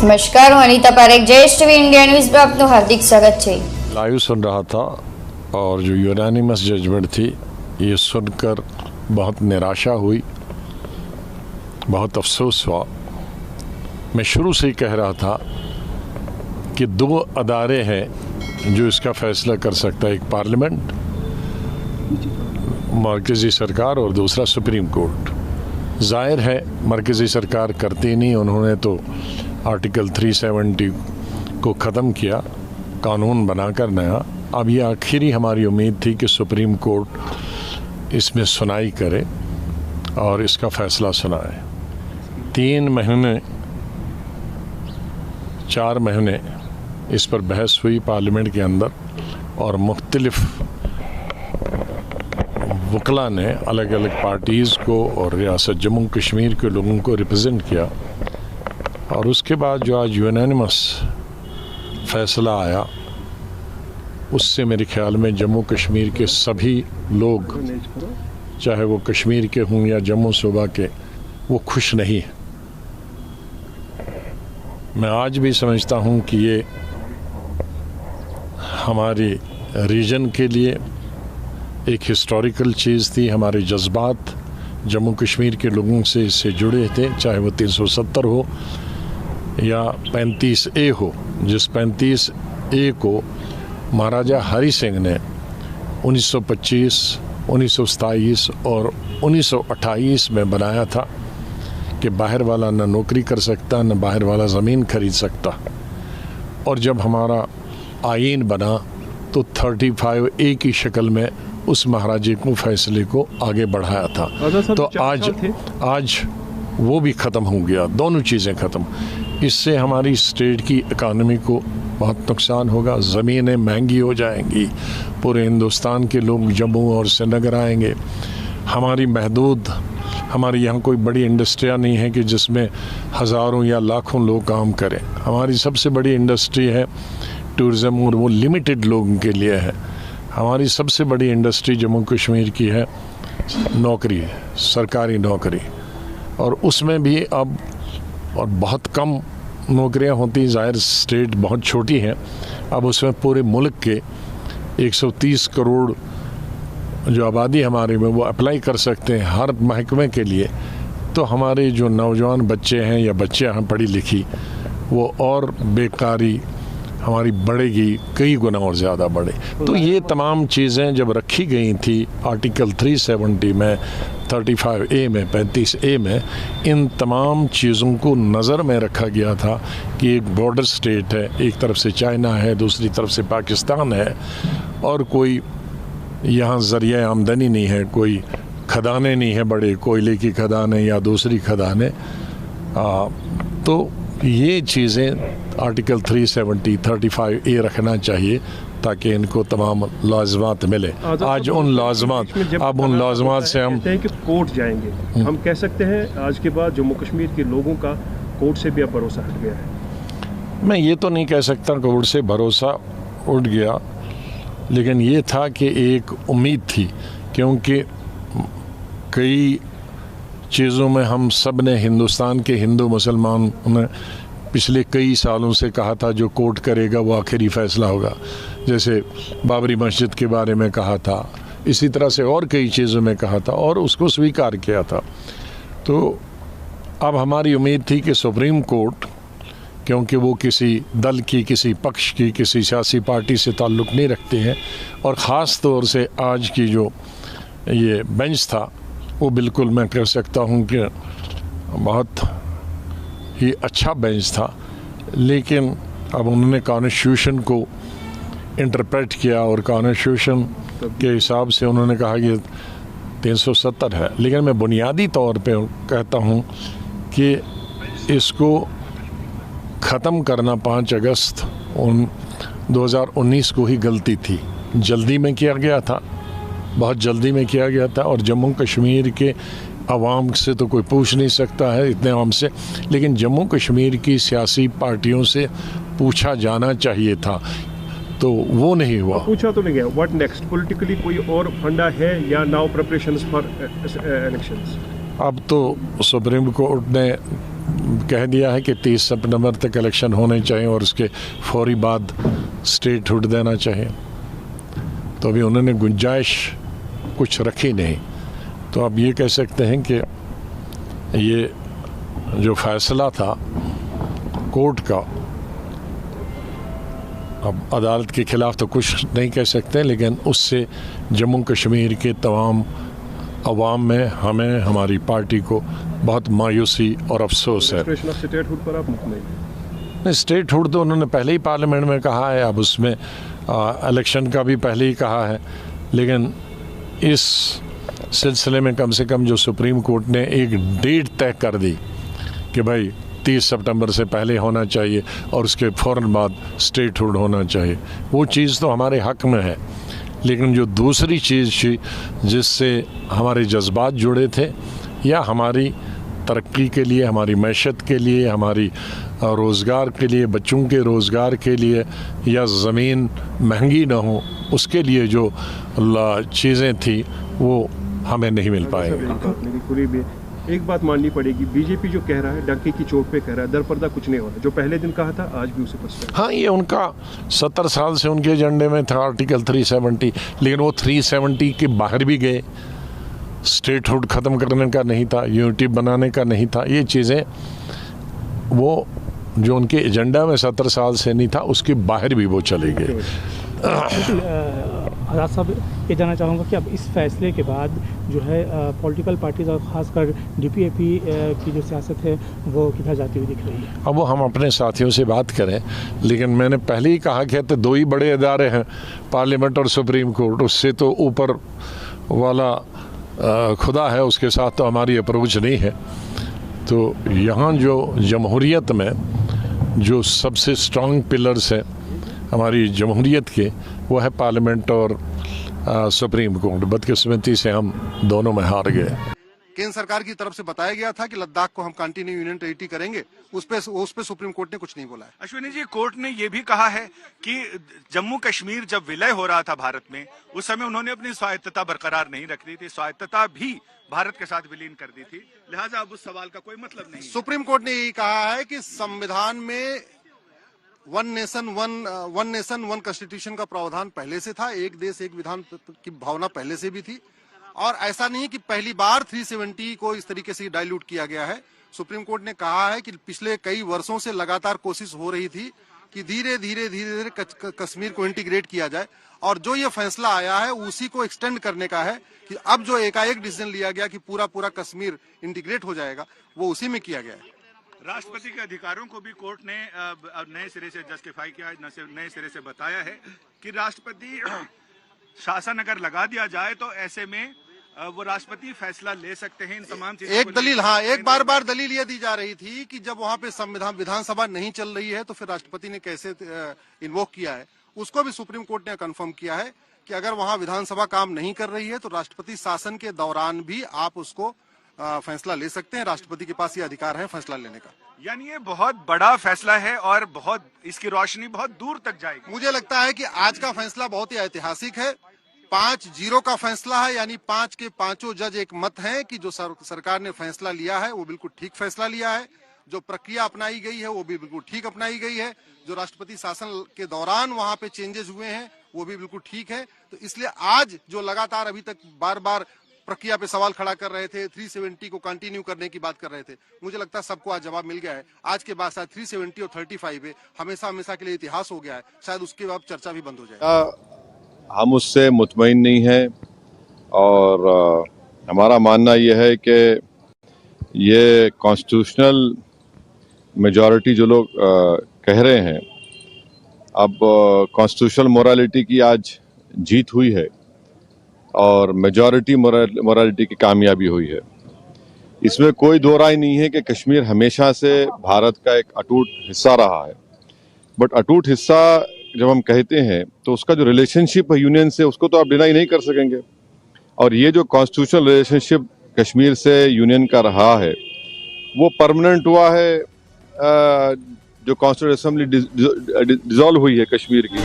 नमस्कार, હું Anita Parekh, Jayesh TV India news પર આપનું હાર્દિક સ્વાગત છે। लाइव सुन रहा था और जो यूनानिमस जजमेंट थी ये सुनकर बहुत निराशा हुई, बहुत अफसोस हुआ। मैं शुरू से ही कह रहा था कि दो अदारे हैं जो इसका फैसला कर सकता है, एक पार्लियामेंट, मरकज़ी सरकार, और दूसरा सुप्रीम कोर्ट। जाहिर है मरकज़ी सरकार करती नहीं, उन्होंने तो आर्टिकल 370 को ख़त्म किया, कानून बनाकर नया। अब ये आखिरी हमारी उम्मीद थी कि सुप्रीम कोर्ट इसमें सुनाई करे और इसका फ़ैसला सुनाए। 3 महीने 4 महीने इस पर बहस हुई पार्लियामेंट के अंदर, और मुख्तलिफ वकला ने अलग अलग पार्टीज़ को और रियासत जम्मू कश्मीर के लोगों को रिप्रेजेंट किया। और उसके बाद जो आज यूनानिमस फैसला आया, उससे मेरे ख्याल में जम्मू कश्मीर के सभी लोग, चाहे वो कश्मीर के हों या जम्मू सूबा के, वो खुश नहीं है। मैं आज भी समझता हूँ कि ये हमारी रीजन के लिए एक हिस्टोरिकल चीज़ थी। हमारे जज्बात जम्मू कश्मीर के लोगों से इससे जुड़े थे, चाहे वो 370 हो या 35A हो, जिस 35A को महाराजा हरि सिंह ने 1925, 1927 और 1928 में बनाया था कि बाहर वाला न नौकरी कर सकता, न बाहर वाला ज़मीन खरीद सकता। और जब हमारा आईन बना तो 35A की शक्ल में उस महाराजे को फैसले को आगे बढ़ाया था। तो आज वो भी ख़त्म हो गया, दोनों चीज़ें ख़त्म। इससे हमारी स्टेट की इकानमी को बहुत नुकसान होगा, ज़मीनें महंगी हो जाएंगी, पूरे हिंदुस्तान के लोग जम्मू और श्रीनगर आएंगे। हमारी महदूद, हमारी यहाँ कोई बड़ी इंडस्ट्रियाँ नहीं है कि जिसमें हज़ारों या लाखों लोग काम करें। हमारी सबसे बड़ी इंडस्ट्री है टूरिज़म, और वो लिमिटेड लोगों के लिए है। हमारी सबसे बड़ी इंडस्ट्री जम्मू कश्मीर की है नौकरी, सरकारी नौकरी, और उसमें भी अब और बहुत कम नौकरियां होती। ज़ाहिर स्टेट बहुत छोटी है, अब उसमें पूरे मुल्क के 130 करोड़ जो आबादी हमारे में वो अप्लाई कर सकते हैं हर महकमे के लिए। तो हमारे जो नौजवान बच्चे हैं या बच्चियां हैं पढ़ी लिखी, वो और बेकारी हमारी बढ़ेगी, कई गुना और ज़्यादा बढ़े। तो ये तमाम चीज़ें जब रखी गई थी आर्टिकल 370 में, 35A में, 35A में, इन तमाम चीज़ों को नज़र में रखा गया था कि एक बॉर्डर स्टेट है, एक तरफ से चाइना है, दूसरी तरफ से पाकिस्तान है, और कोई यहाँ ज़रिया आमदनी नहीं है, कोई खदानें नहीं है, बड़े कोयले की खदानें या दूसरी खदानें। तो ये चीज़ें आर्टिकल 370, 35A रखना चाहिए ताकि इनको तमाम लाज़िमात मिले। आज उन लाज़िमात से हम कोर्ट जाएंगे, हम कह सकते हैं आज के बाद जम्मू कश्मीर के लोगों का कोर्ट से भी अब भरोसा हट गया है। मैं ये तो नहीं कह सकता कोर्ट से भरोसा उठ गया, लेकिन ये था कि एक उम्मीद थी, क्योंकि कई चीज़ों में हम सब ने, हिंदुस्तान के हिंदू मुसलमान ने पिछले कई सालों से कहा था जो कोर्ट करेगा वो आखिरी फ़ैसला होगा। जैसे बाबरी मस्जिद के बारे में कहा था, इसी तरह से और कई चीज़ों में कहा था, और उसको स्वीकार किया था। तो अब हमारी उम्मीद थी कि सुप्रीम कोर्ट, क्योंकि वो किसी दल की, किसी पक्ष की, किसी सियासी पार्टी से ताल्लुक़ नहीं रखते हैं, और ख़ास तौर से आज की जो ये बेंच था वो बिल्कुल मैं कह सकता हूँ कि बहुत ही अच्छा बेंच था। लेकिन अब उन्होंने कॉन्स्टिट्यूशन को इंटरप्रेट किया, और कॉन्स्टिट्यूशन के हिसाब से उन्होंने कहा कि 370 है। लेकिन मैं बुनियादी तौर पे कहता हूँ कि इसको ख़त्म करना 5 अगस्त 2019 को ही गलती थी। जल्दी में किया गया था, बहुत जल्दी में किया गया था, और जम्मू कश्मीर के आवाम से तो कोई पूछ नहीं सकता है इतने आवाम से, लेकिन जम्मू कश्मीर की सियासी पार्टियों से पूछा जाना चाहिए था, तो वो नहीं हुआ। पूछा तो नहीं गया। What next? पॉलिटिकली कोई और फंडा है या नाउ प्रिपरेशंस फॉर इलेक्शंस? अब तो सुप्रीम कोर्ट ने कह दिया है कि 30 सितंबर तक इलेक्शन होने चाहिए और उसके फौरी बाद स्टेटहुड देना चाहिए। तो अभी उन्होंने गुंजाइश कुछ रखी नहीं। तो अब ये कह सकते हैं कि ये जो फैसला था कोर्ट का, अब अदालत के खिलाफ तो कुछ नहीं कह सकते, लेकिन उससे जम्मू कश्मीर के तमाम अवाम में, हमें, हमारी पार्टी को बहुत मायूसी और अफसोस है। स्टेटहुड पर आप मुतमईन? स्टेटहुड तो उन्होंने पहले ही पार्लियामेंट में कहा है, अब उसमें इलेक्शन का भी पहले ही कहा है, लेकिन इस सिलसिले में कम से कम जो सुप्रीम कोर्ट ने एक डेट तय कर दी कि भाई 30 सितंबर से पहले होना चाहिए और उसके फ़ौरन बाद स्टेटहुड होना चाहिए, वो चीज़ तो हमारे हक में है। लेकिन जो दूसरी चीज़ थी जिससे हमारे जज्बात जुड़े थे, या हमारी तरक्की के लिए, हमारी मैशत के लिए, हमारी रोज़गार के लिए, बच्चों के रोज़गार के लिए, या ज़मीन महंगी ना हो, उसके लिए जो चीज़ें थी वो हमें नहीं मिल पाएंगी। एक बात माननी पड़ेगी, बीजेपी जो कह रहा है डंके की चोट पे कह रहा है, दरपर्दा कुछ नहीं हो रहा। जो पहले दिन कहा था आज भी उसे पछता है। हाँ, ये उनका 70 साल से उनके एजेंडे में था आर्टिकल 370, लेकिन वो 370 के बाहर भी गए। स्टेटहुड ख़त्म करने का नहीं था, यूनिटी बनाने का नहीं था, ये चीज़ें वो जो उनके एजेंडा में 70 साल से नहीं था उसके बाहर भी वो चले गए। आज़ाद साहब, ये जानना चाहूँगा कि अब इस फैसले के बाद जो है पॉलिटिकल पार्टीज और ख़ासकर डीपीएपी की जो सियासत है वो किधर जाती हुई दिख रही है? अब वो हम अपने साथियों से बात करें, लेकिन मैंने पहले ही कहा कि तो दो ही बड़े इदारे हैं, पार्लियामेंट और सुप्रीम कोर्ट, उससे तो ऊपर वाला खुदा है, उसके साथ तो हमारी अप्रोच नहीं है। तो यहाँ जो जमहूरियत में जो सबसे स्ट्रॉन्ग पिलर्स हैं हमारी जमहूरियत के, वो है पार्लियामेंट और सुप्रीम कोर्ट। बदकिस्मती से हम दोनों में हार गए। केंद्र सरकार की तरफ से बताया गया था कि लद्दाख को हम कंटिन्यू यूनियन टेरिटरी करेंगे, उस पे सुप्रीम कोर्ट ने कुछ नहीं बोला है। अश्विनी जी, कोर्ट ने यह भी कहा है कि जम्मू कश्मीर जब विलय हो रहा था भारत में, उस समय उन्होंने अपनी स्वायत्तता बरकरार नहीं रख दी थी, स्वायत्तता भी भारत के साथ विलीन कर दी थी, लिहाजा अब उस सवाल का कोई मतलब नहीं। सुप्रीम कोर्ट ने यही कहा है कि संविधान में वन नेशन वन कॉन्स्टिट्यूशन का प्रावधान पहले से था, एक देश एक विधान की भावना पहले से भी थी, और ऐसा नहीं कि पहली बार 370 को इस तरीके से डाइल्यूट किया गया है। सुप्रीम कोर्ट ने कहा है कि पिछले कई वर्षों से लगातार कोशिश हो रही थी कि धीरे धीरे कश्मीर को इंटीग्रेट किया जाए, और जो ये फैसला आया है उसी को एक्सटेंड करने का है कि अब जो एकाएक डिसीजन लिया गया कि पूरा कश्मीर इंटीग्रेट हो जाएगा, वो उसी में किया गया है। राष्ट्रपति के अधिकारों को भी कोर्ट ने नए सिरे से जस्टिफाई किया, नए सिरे से बताया है कि राष्ट्रपति शासन अगर लगा दिया जाए तो ऐसे में वो राष्ट्रपति फैसला ले सकते हैं इन तमाम चीजों। एक दलील, हाँ, एक बार दलील ये दी जा रही थी कि जब वहाँ पे विधानसभा नहीं चल रही है तो फिर राष्ट्रपति ने कैसे इन्वोक किया है, उसको भी सुप्रीम कोर्ट ने कंफर्म किया है कि अगर वहाँ विधानसभा काम नहीं कर रही है तो राष्ट्रपति शासन के दौरान भी आप उसको फैसला ले सकते हैं। राष्ट्रपति के पास ये अधिकार है फैसला लेने का। यानी ये बहुत बड़ा फैसला है और बहुत इसकी रोशनी बहुत दूर तक जाएगी। मुझे लगता है कि आज का फैसला बहुत ही ऐतिहासिक है। 5-0 का फैसला है, यानी 5 के 5 जज एक मत हैं कि जो सरकार ने फैसला लिया है वो बिल्कुल ठीक फैसला लिया है। जो प्रक्रिया अपनाई गई है वो भी बिल्कुल ठीक अपनाई गई है। जो राष्ट्रपति शासन के दौरान वहां पे चेंजेस हुए हैं वो भी बिल्कुल ठीक है। तो इसलिए आज जो लगातार अभी तक बार प्रक्रिया पे सवाल खड़ा कर रहे थे, 370 को कंटिन्यू करने की बात कर रहे थे, मुझे लगता है सबको आज जवाब मिल गया है। आज के बाद शायद 370 और 35 है हमेशा के लिए इतिहास हो गया है, शायद उसके बाद चर्चा भी बंद हो जाए। हम उससे मुतमईन नहीं हैं और हमारा मानना यह है कि ये कॉन्स्टिट्यूशनल मेजॉरिटी जो लोग कह रहे हैं, अब कॉन्स्टिट्यूशनल मोरालिटी की आज जीत हुई है और मेजॉरिटी मोरालिटी की कामयाबी हुई है। इसमें कोई दो राय नहीं है कि कश्मीर हमेशा से भारत का एक अटूट हिस्सा रहा है, बट अटूट हिस्सा जब हम कहते हैं तो उसका जो रिलेशनशिप है यूनियन से, उसको तो आप डिनाई नहीं कर सकेंगे। और ये जो कॉन्स्टिट्यूशनल रिलेशनशिप कश्मीर से यूनियन का रहा है वो परमानेंट हुआ है जो कॉन्स्टिट्यूशनल असेंबली डिसॉल्व हुई है कश्मीर की।